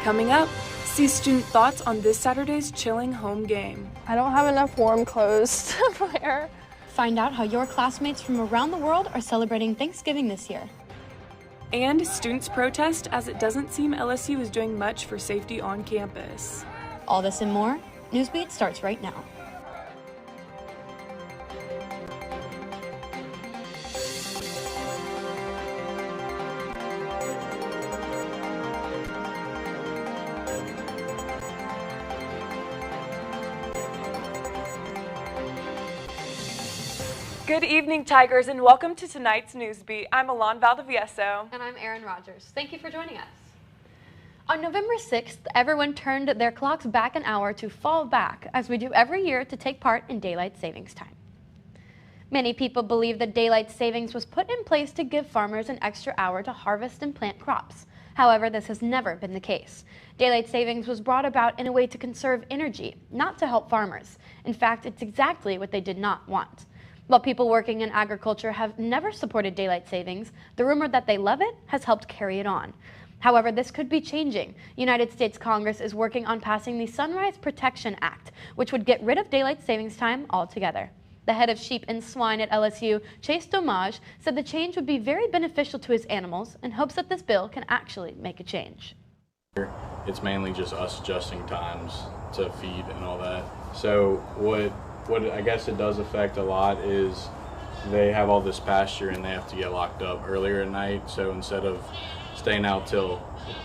Coming up, see student thoughts on this Saturday's chilling home game. I don't have enough warm clothes to wear. Find out how your classmates from around the world are celebrating Thanksgiving this year. And students protest as it doesn't seem LSU is doing much for safety on campus. All this and more, Newsbeat starts right now. Good evening, Tigers, and welcome to tonight's Newsbeat. I'm Elon Valdivieso. And I'm Erin. Thank you for joining us. On November 6th, everyone turned their clocks back an hour to fall back, as we do every year to take part in daylight savings time. Many people believe that daylight savings was put in place to give farmers an extra hour to harvest and plant crops. However, this has never been the case. Daylight savings was brought about in a way to conserve energy, not to help farmers. In fact, it's exactly what they did not want. While people working in agriculture have never supported daylight savings, the rumor that they love it has helped carry it on. However, this could be changing. United States Congress is working on passing the Sunrise Protection Act, which would get rid of daylight savings time altogether. The head of sheep and swine at LSU, Chase Domage, said the change would be very beneficial to his animals and hopes that this bill can actually make a change. It's mainly just us adjusting times to feed and all that. So what I guess it does affect a lot is they have all this pasture and they have to get locked up earlier at night. So instead of staying out till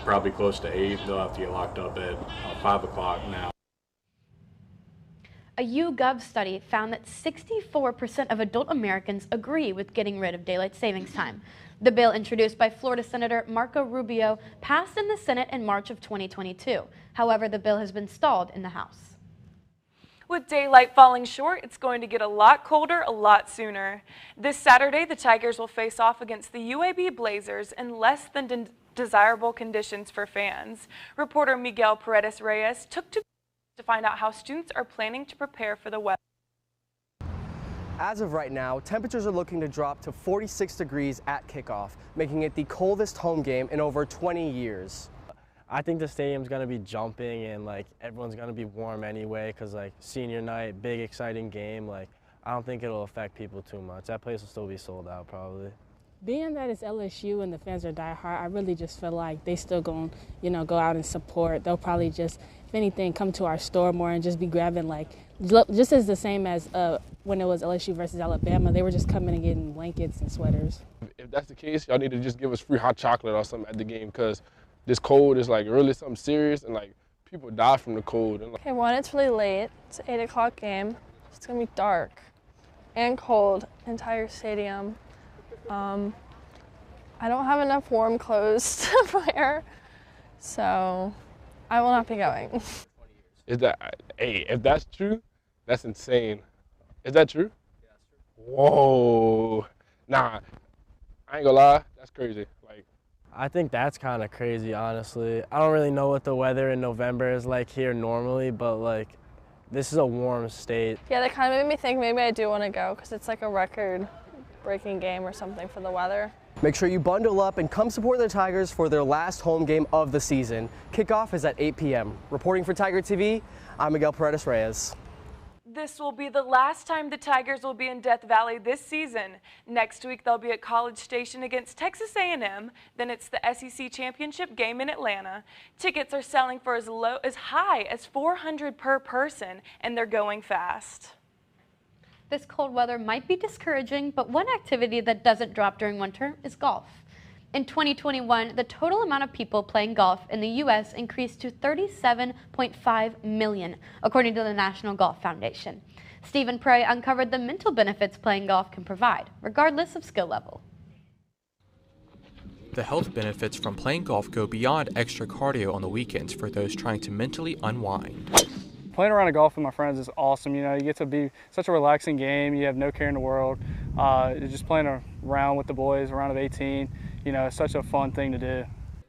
probably close to 8, they'll have to get locked up at 5 o'clock now. A YouGov study found that 64% of adult Americans agree with getting rid of daylight savings time. The bill introduced by Florida Senator Marco Rubio passed in the Senate in March of 2022. However, the bill has been stalled in the House. With daylight falling short, it's going to get a lot colder a lot sooner. This Saturday, the Tigers will face off against the UAB Blazers in less than desirable conditions for fans. Reporter Miguel Paredes Reyes took to find out how students are planning to prepare for the weather. As of right now, temperatures are looking to drop to 46 degrees at kickoff, making it the coldest home game in over 20 years. I think the stadium's going to be jumping and everyone's going to be warm anyway because senior night, big exciting game, I don't think it'll affect people too much. That place will still be sold out probably. Being that it's LSU and the fans are diehard, I really just feel like they still going to, go out and support. They'll probably just, if anything, come to our store more and just be grabbing just as the same as when it was LSU versus Alabama. They were just coming and getting blankets and sweaters. If that's the case, y'all need to just give us free hot chocolate or something at the game because this cold is really something serious and people die from the cold. Okay, one, it's really late. It's an 8 o'clock game. It's gonna be dark and cold, entire stadium. I don't have enough warm clothes to wear, so I will not be going. If that's true, that's insane. Is that true? Yeah, that's true. Whoa. Nah, I ain't gonna lie, that's crazy. I think that's kind of crazy, honestly. I don't really know what the weather in November is like here normally, but this is a warm state. Yeah, that kind of made me think maybe I do want to go because it's a record-breaking game or something for the weather. Make sure you bundle up and come support the Tigers for their last home game of the season. Kickoff is at 8 p.m. Reporting for Tiger TV, I'm Miguel Paredes Reyes. This will be the last time the Tigers will be in Death Valley this season. Next week, they'll be at College Station against Texas A&M. Then it's the SEC Championship game in Atlanta. Tickets are selling for as high as $400 per person, and they're going fast. This cold weather might be discouraging, but one activity that doesn't drop during winter is golf. In 2021, the total amount of people playing golf in the U.S. increased to 37.5 million, according to the National Golf Foundation. Stephen Prey uncovered the mental benefits playing golf can provide, regardless of skill level. The health benefits from playing golf go beyond extra cardio on the weekends for those trying to mentally unwind. Playing around a golf with my friends is awesome. You get to be such a relaxing game. You have no care in the world. Just playing around with the boys, around of 18, it's such a fun thing to do.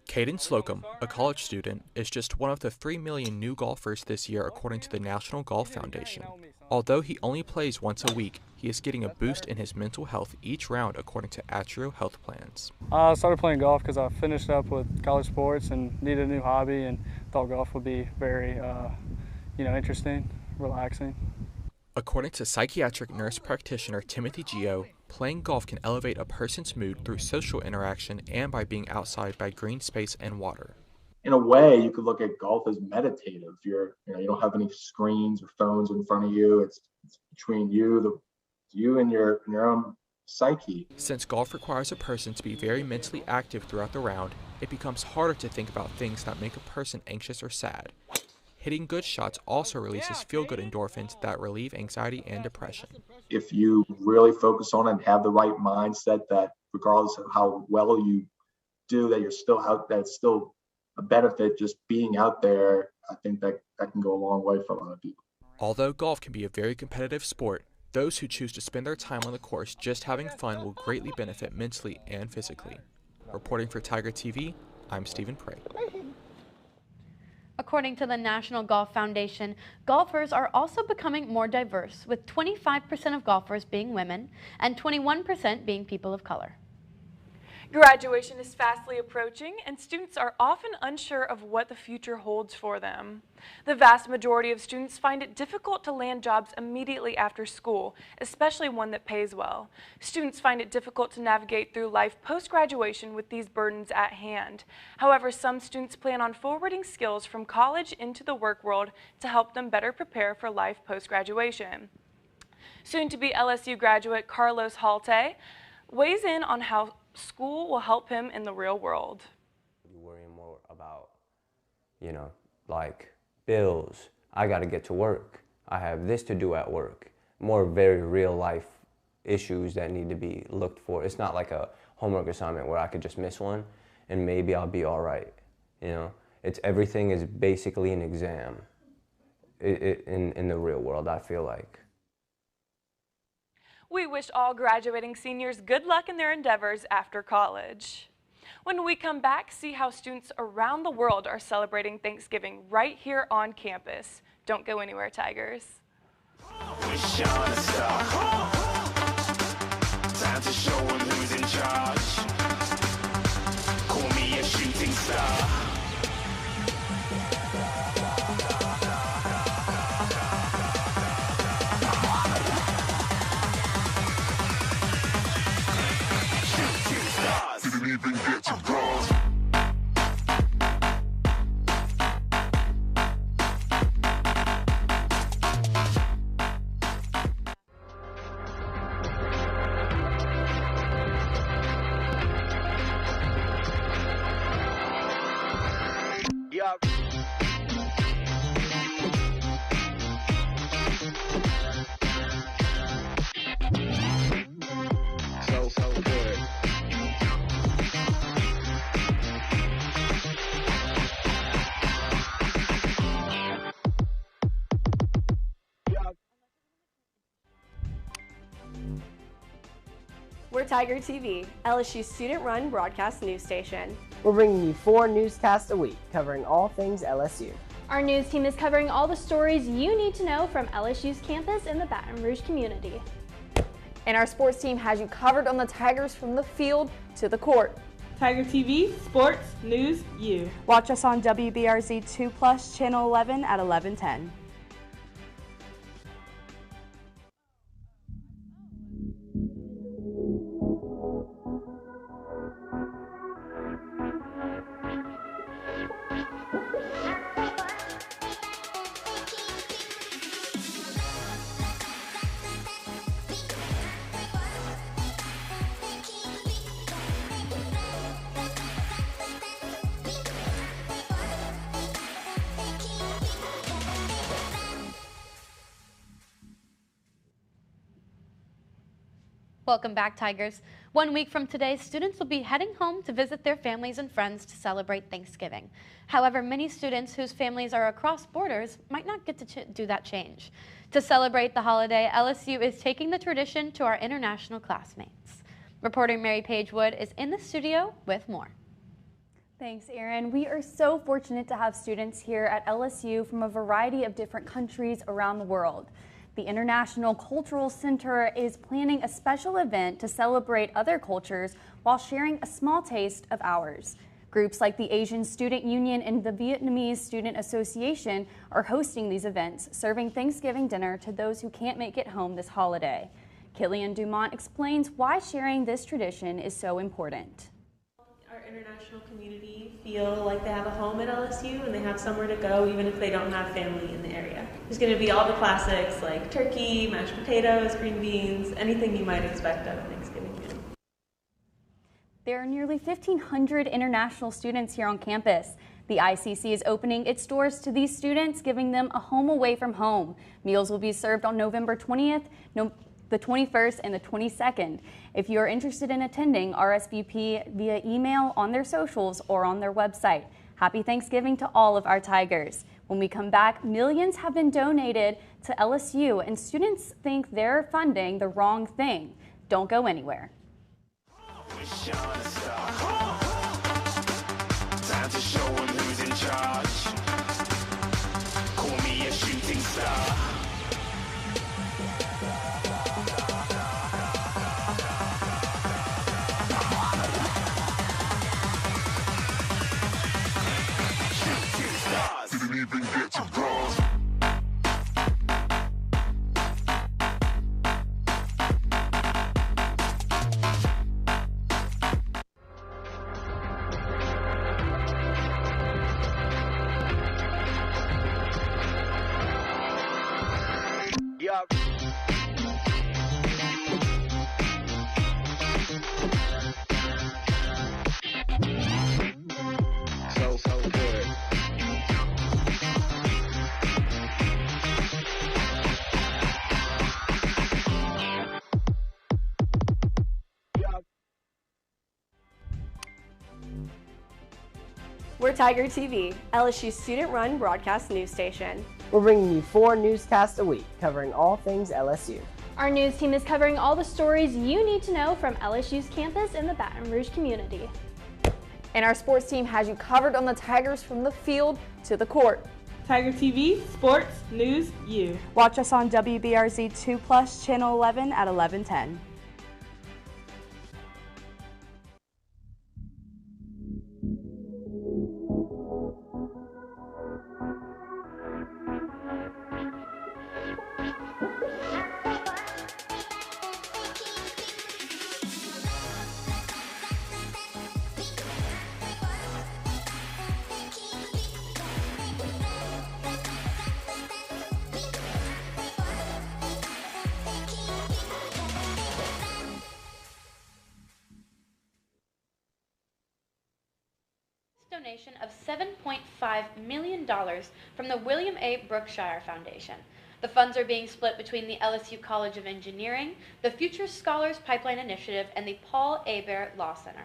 Caden Slocum, a college student, is just one of the 3 million new golfers this year according to the National Golf Foundation. Although he only plays once a week, he is getting a boost in his mental health each round according to Atrio Health Plans. I started playing golf because I finished up with college sports and needed a new hobby and thought golf would be very, interesting, relaxing. According to psychiatric nurse practitioner Timothy Gio, playing golf can elevate a person's mood through social interaction and by being outside by green space and water. In a way, you could look at golf as meditative. You don't have any screens or phones in front of you. It's between you and your own psyche. Since golf requires a person to be very mentally active throughout the round, it becomes harder to think about things that make a person anxious or sad. Hitting good shots also releases feel-good endorphins that relieve anxiety and depression. If you really focus on it and have the right mindset, that regardless of how well you do, that you're still out, that it's still a benefit just being out there, I think that can go a long way for a lot of people. Although golf can be a very competitive sport, those who choose to spend their time on the course just having fun will greatly benefit mentally and physically. Reporting for Tiger TV, I'm Stephen Prey. According to the National Golf Foundation, golfers are also becoming more diverse, with 25% of golfers being women and 21% being people of color. Graduation is fastly approaching, and students are often unsure of what the future holds for them. The vast majority of students find it difficult to land jobs immediately after school, especially one that pays well. Students find it difficult to navigate through life post-graduation with these burdens at hand. However, some students plan on forwarding skills from college into the work world to help them better prepare for life post-graduation. Soon-to-be LSU graduate Carlos Halte weighs in on how school will help him in the real world. You worry more about, like bills. I got to get to work. I have this to do at work. More very real life issues that need to be looked for. It's not like a homework assignment where I could just miss one and maybe I'll be all right. It's everything is basically an exam in the real world, I feel like. We wish all graduating seniors good luck in their endeavors after college. When we come back, see how students around the world are celebrating Thanksgiving right here on campus. Don't go anywhere, Tigers. Time to show 'em who's in charge. Call me a shooting star. Didn't even get to bronze. Yup. So good. We're Tiger TV, LSU's student-run broadcast news station. We're bringing you 4 newscasts a week, covering all things LSU. Our news team is covering all the stories you need to know from LSU's campus and the Baton Rouge community. And our sports team has you covered on the Tigers from the field to the court. Tiger TV, sports, news, you. Watch us on WBRZ 2+, Channel 11 at 11:10. Welcome back, Tigers. 1 week from today, students will be heading home to visit their families and friends to celebrate Thanksgiving. However, many students whose families are across borders might not get to do that change. To celebrate the holiday, LSU is taking the tradition to our international classmates. Reporter Mary Paige Wood is in the studio with more. Thanks, Erin. We are so fortunate to have students here at LSU from a variety of different countries around the world. The International Cultural Center is planning a special event to celebrate other cultures while sharing a small taste of ours. Groups like the Asian Student Union and the Vietnamese Student Association are hosting these events, serving Thanksgiving dinner to those who can't make it home this holiday. Killian Dumont explains why sharing this tradition is so important. Our international community feel like they have a home at LSU and they have somewhere to go even if they don't have family in the area. There's going to be all the classics like turkey, mashed potatoes, green beans, anything you might expect at a Thanksgiving meal. There are nearly 1,500 international students here on campus. The ICC is opening its doors to these students, giving them a home away from home. Meals will be served on November 20th, the 21st, and the 22nd. If you're interested in attending, RSVP via email, on their socials, or on their website. Happy Thanksgiving to all of our Tigers. When we come back, millions have been donated to LSU, and students think they're funding the wrong thing. Don't go anywhere. Time to show 'em who's in charge. Call me a shooting star. Shooting stars didn't even get to bronze. So good. We're Tiger TV, LSU's student-run broadcast news station. We're bringing you 4 newscasts a week, covering all things LSU. Our news team is covering all the stories you need to know from LSU's campus and the Baton Rouge community. And our sports team has you covered on the Tigers from the field to the court. Tiger TV, sports, news, you. Watch us on WBRZ 2+, Channel 11 at 11:10. Donation of $7.5 million from the William A. Brookshire Foundation. The funds are being split between the LSU College of Engineering, the Future Scholars Pipeline Initiative, and the Paul Aber Law Center.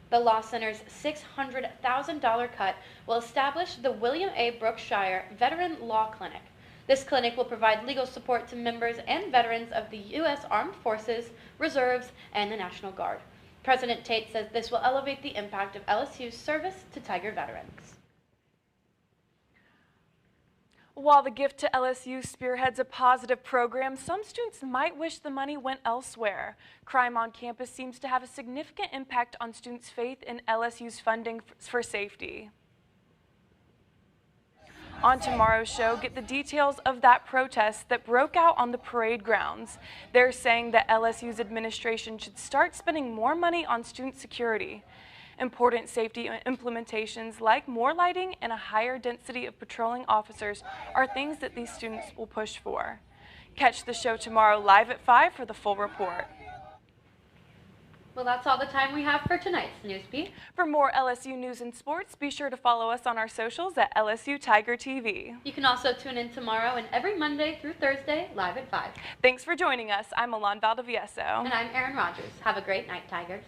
The Law Center's $600,000 cut will establish the William A. Brookshire Veteran Law Clinic. This clinic will provide legal support to members and veterans of the U.S. Armed Forces, Reserves, and the National Guard. President Tate says this will elevate the impact of LSU's service to Tiger veterans. While the gift to LSU spearheads a positive program, some students might wish the money went elsewhere. Crime on campus seems to have a significant impact on students' faith in LSU's funding for safety. On tomorrow's show, get the details of that protest that broke out on the parade grounds. They're saying that LSU's administration should start spending more money on student security. Important safety implementations like more lighting and a higher density of patrolling officers are things that these students will push for. Catch the show tomorrow live at 5 for the full report. Well, that's all the time we have for tonight's Newsbeat. For more LSU news and sports, be sure to follow us on our socials at LSU Tiger TV. You can also tune in tomorrow and every Monday through Thursday, live at 5. Thanks for joining us. I'm Elon Valdivieso. And I'm Erin Rogers. Have a great night, Tigers.